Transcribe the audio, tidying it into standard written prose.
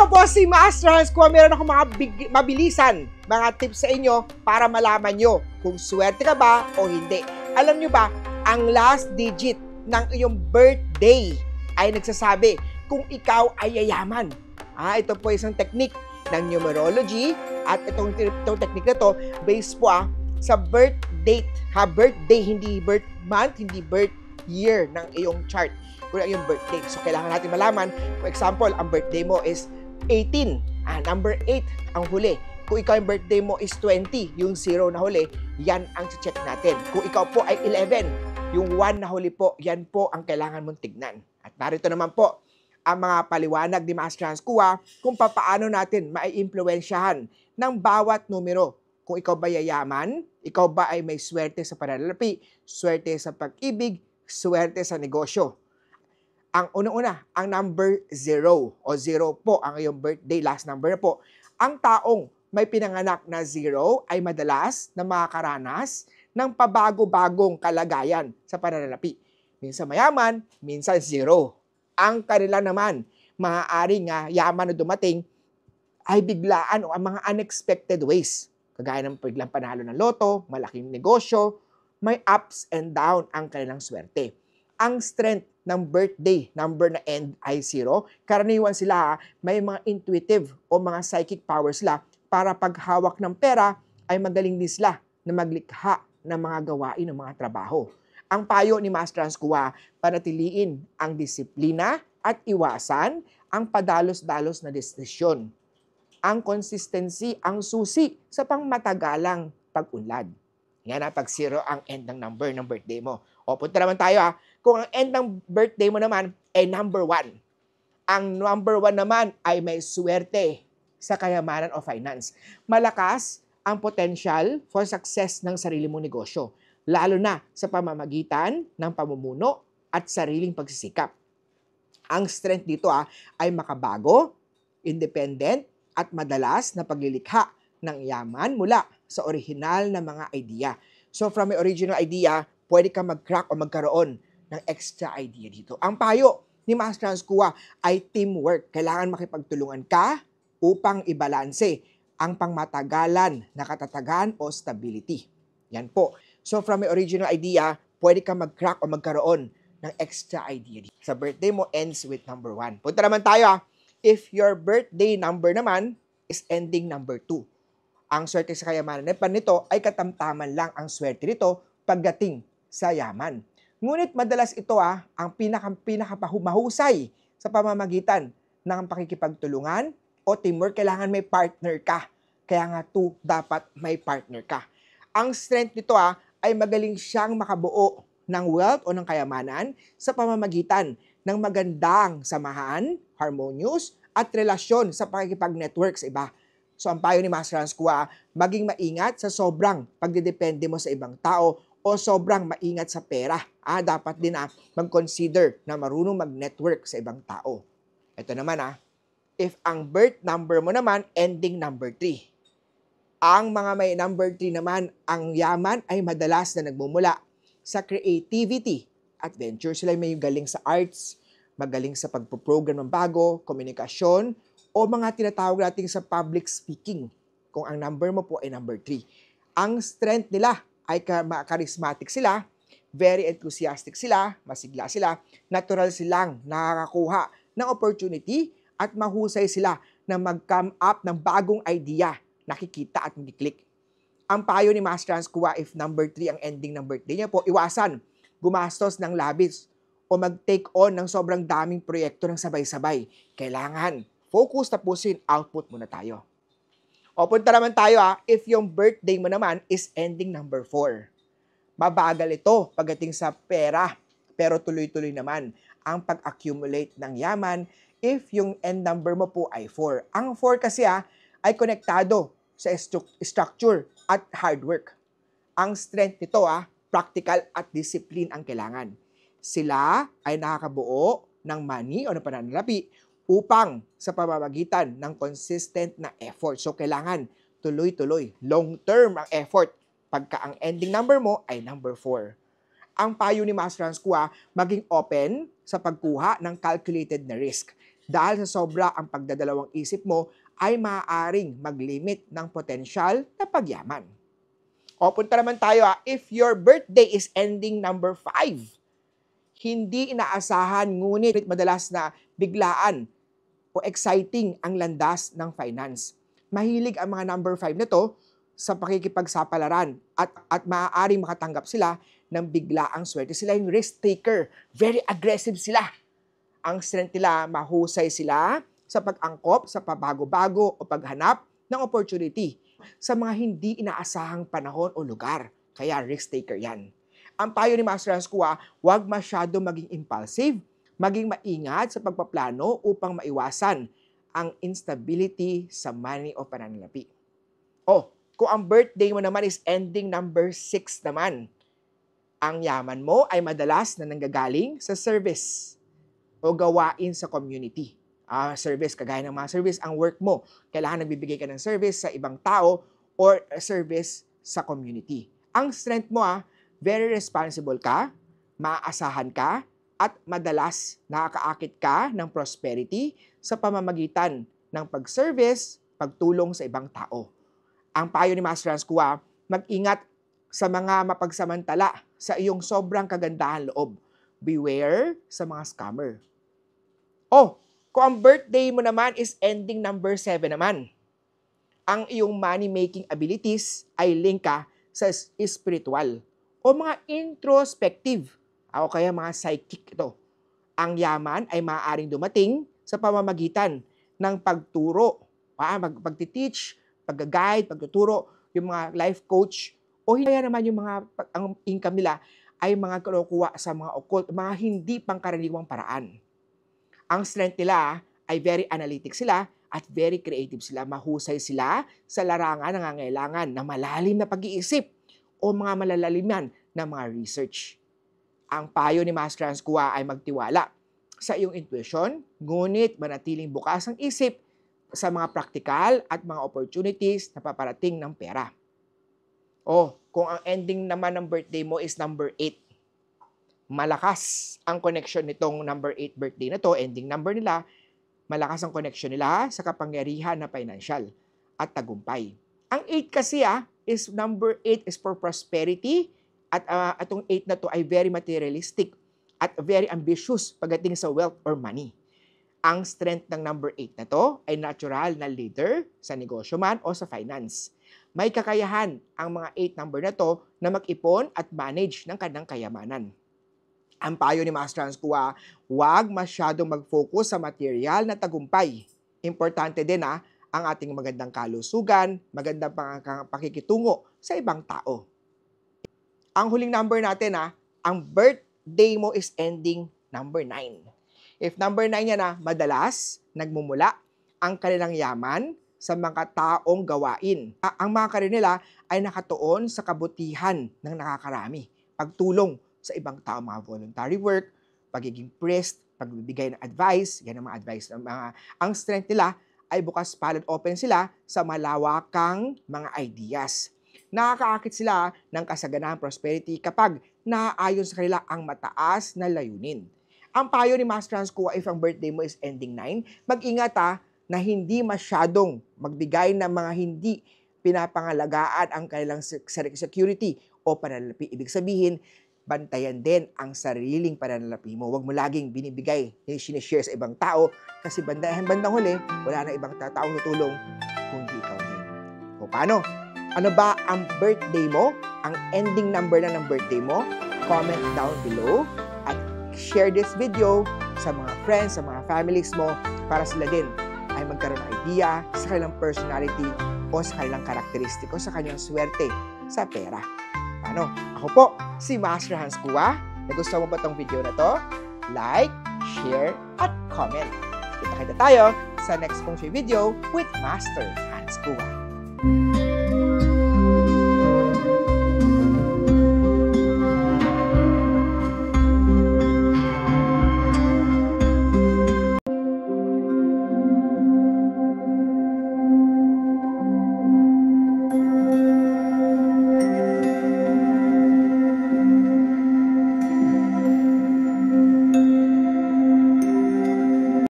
Ako po si Master Hans Kua. Meron ako mga mabilisan, mga tips sa inyo para malaman nyo kung swerte ka ba o hindi. Alam nyo ba, ang last digit ng iyong birthday ay nagsasabi kung ikaw ay yayaman. Ito po isang technique ng numerology at itong technique na to based po sa birth date. Birthday, hindi birth month, hindi birth year ng iyong chart. Kung ang iyong birthday. So, kailangan natin malaman. For example, ang birthday mo is 18. Number 8 ang huli. Kung ikaw yung birthday mo is 20, yung 0 na huli, yan ang check natin. Kung ikaw po ay 11, yung 1 na huli po, yan po ang kailangan mong tignan. At narito naman po ang mga paliwanag ni Master Hans Kua kung paano natin maiimpluwensyahan ng bawat numero. Kung ikaw ba yayaman, ikaw ba ay may swerte sa pananalapi, swerte sa pag-ibig, swerte sa negosyo. Ang una-una, ang number 0 o 0 po ang iyong birthday, last number na po. Ang taong may pinanganak na 0 ay madalas na makakaranas ng pabago-bagong kalagayan sa pananalapi. Minsan mayaman, minsan 0. Ang kanila naman, maaaring yaman na dumating ay biglaan o ang mga unexpected ways. Kagaya ng biglang panalo ng loto, malaking negosyo, may ups and down ang kanilang swerte. Ang strength ng birthday number na end ay 0, karaniwan sila may mga intuitive o mga psychic powers sila para paghawak ng pera ay magaling din sila na maglikha ng mga gawain ng mga trabaho. Ang payo ni Master Hans Kua, panatiliin ang disiplina at iwasan ang padalos-dalos na desisyon. Ang consistency ang susi sa pangmatagalang pag-unlad. Yan pag 0 ang end ng number ng birthday mo. O punta naman tayo kung ang end ng birthday mo naman ay number 1. Ang number 1 naman ay may swerte sa kayamanan o finance. Malakas ang potential for success ng sarili mong negosyo, lalo na sa pamamagitan ng pamumuno at sariling pagsisikap. Ang strength dito ay makabago, independent, at madalas na paglilikha ng yaman mula sa orihinal na mga idea. So from my original idea, pwede ka mag-crack o magkaroon ng extra idea dito. Ang payo ni Master Hans Kua ay teamwork. Kailangan makipagtulungan ka upang ibalanse ang pangmatagalan na katatagan o stability. Yan po. So from my original idea, pwede ka mag-crack o magkaroon ng extra idea dito. Sa birthday mo ends with number 1. Punta naman tayo if your birthday number naman is ending number 2. Ang swerte sa kayamanan nito ay katamtaman lang ang swerte nito pagdating sa yaman. Ngunit madalas ito ang pinaka-mahusay sa pamamagitan ng pakikipagtulungan o teamwork. Kailangan may partner ka. Kaya nga dapat may partner ka. Ang strength nito ay magaling siyang makabuo ng wealth o ng kayamanan sa pamamagitan ng magandang samahan, harmonious, at relasyon sa pakikipag-network sa iba. So ang payo ni Master Hans Kua, maging maingat sa sobrang pagdedepende mo sa ibang tao o sobrang maingat sa pera. Dapat din mag-consider na marunong mag-network sa ibang tao. Ito naman if ang birth number mo naman ending number 3. Ang mga may number 3 naman, ang yaman ay madalas na nagmumula sa creativity at venture. Sila may galing sa arts, magaling sa pagpo-program ng bago, komunikasyon, o mga tinatawag natin sa public speaking kung ang number mo po ay number 3. Ang strength nila ay charismatic sila, very enthusiastic sila, masigla sila, natural silang nakakakuha ng opportunity at mahusay sila na mag-come up ng bagong idea, nakikita at mag-click. Ang payo ni Master Hans Kua, if number 3 ang ending ng birthday niya po, iwasan gumastos ng labis o mag-take on ng sobrang daming proyekto ng sabay-sabay. Kailangan focus, tapusin, output muna tayo. O punta naman tayo if yung birthday mo naman is ending number 4. Mabagal ito pagdating sa pera, pero tuloy-tuloy naman ang pag-accumulate ng yaman if yung end number mo po ay 4. Ang 4 kasi ay konektado sa structure at hard work. Ang strength nito practical at discipline ang kailangan. Sila ay nakakabuo ng money o ng pananalapi upang sa pamamagitan ng consistent na effort. So, kailangan tuloy-tuloy, long-term ang effort pagka ang ending number mo ay number 4. Ang payo ni Master Hans Kua, maging open sa pagkuha ng calculated na risk. Dahil sa sobra ang pagdadalawang isip mo, ay maaaring mag-limit ng potensyal na pagyaman. O punta naman tayo if your birthday is ending number 5, hindi inaasahan ngunit madalas na biglaan o exciting ang landas ng finance. Mahilig ang mga number 5 na to sa pakikipagsapalaran at maaaring makatanggap sila ng biglaang swerte. Sila yung risk taker. Very aggressive sila. Ang strength nila, mahusay sila sa pag-angkop, sa pabago-bago o paghanap ng opportunity sa mga hindi inaasahang panahon o lugar. Kaya risk taker yan. Ang payo ni Master Hans Kua, huwag masyado maging impulsive, maging maingat sa pagpaplano upang maiwasan ang instability sa money o pananalapi. Kung ang birthday mo naman is ending number 6 naman, ang yaman mo ay madalas na nanggagaling sa service o gawain sa community. Service, kagaya ng mga service, ang work mo, kailangan nagbibigay ka ng service sa ibang tao or service sa community. Ang strength mo, very responsible ka, maaasahan ka, at madalas nakakaakit ka ng prosperity sa pamamagitan ng pag-service, pagtulong sa ibang tao. Ang payo ni Master Hans Kua, mag-ingat sa mga mapagsamantala sa iyong sobrang kagandahan loob. Beware sa mga scammer. Kung ang birthday mo naman is ending number 7 naman, ang iyong money-making abilities ay link ka sa spiritual o mga introspective o kaya mga psychic ito. Ang yaman ay maaaring dumating sa pamamagitan ng pagturo, pagtiteach, pag-guide, pagtuturo, yung mga life coach, o kaya naman yung mga ang income nila ay mga kinukuha sa mga occult, mga hindi pangkaraniwang paraan. Ang strength nila ay very analytic sila at very creative sila. Mahusay sila sa larangan ng nangangailangan ng malalim na pag-iisip o mga malalaliman na mga research. Ang payo ni Master Hans Kua ay magtiwala sa iyong intuition, ngunit manatiling bukas ang isip sa mga praktikal at mga opportunities na paparating ng pera. Kung ang ending naman ng birthday mo is number 8, malakas ang connection nitong number 8 birthday na to, ending number nila, malakas ang connection nila sa kapangyarihan na financial at tagumpay. Ang 8 kasi is number 8 is for prosperity at itong 8 na to ay very materialistic at very ambitious pagdating sa wealth or money. Ang strength ng number 8 na to ay natural na leader sa negosyo man o sa finance. May kakayahan ang mga 8 number na to na mag-ipon at manage ng kanyang kayamanan. Ang payo ni Master Hans Kua, huwag masyadong mag-focus sa material na tagumpay. Importante din ang ating magandang kalusugan, magandang pakikitungo sa ibang tao. Ang huling number natin, ang birthday mo is ending number 9. If number 9 yan, madalas nagmumula ang kanilang yaman sa mga taong gawain. Ang mga karir nila ay nakatuon sa kabutihan ng nakakarami, pagtulong sa ibang tao, mga voluntary work, pagiging priest, pagbibigay ng advice, yan ang mga advice ng mga, ang strength nila ay bukas palad, open sila sa malawakang mga ideas. Nakakaakit sila ng kasaganahan, prosperity kapag naaayon sa kanila ang mataas na layunin. Ang payo ni Master Hans Kua, if ang birthday mo is ending 9, mag-ingat na hindi masyadong magbigay ng mga hindi pinapangalagaan ang kanilang security o pananalapi. Ibig sabihin, bantayan din ang sariling pananalapi mo. Huwag mo laging binibigay, sinishare sa ibang tao kasi bandang huli, wala na ibang taong tutulong kundi ikaw din. O paano? Ano ba ang birthday mo? Ang ending number na ng birthday mo? Comment down below at share this video sa mga friends, sa mga families mo para sila din ay magkaroon ng idea sa kanilang personality o sa kanilang karakteristik o sa kanilang swerte sa pera. Paano? Ako po, si Master Hans Kua. Nagustuhan mo ba itong video na to? Like, share, at comment. Kita-kita tayo sa next kong video with Master Hans Kua.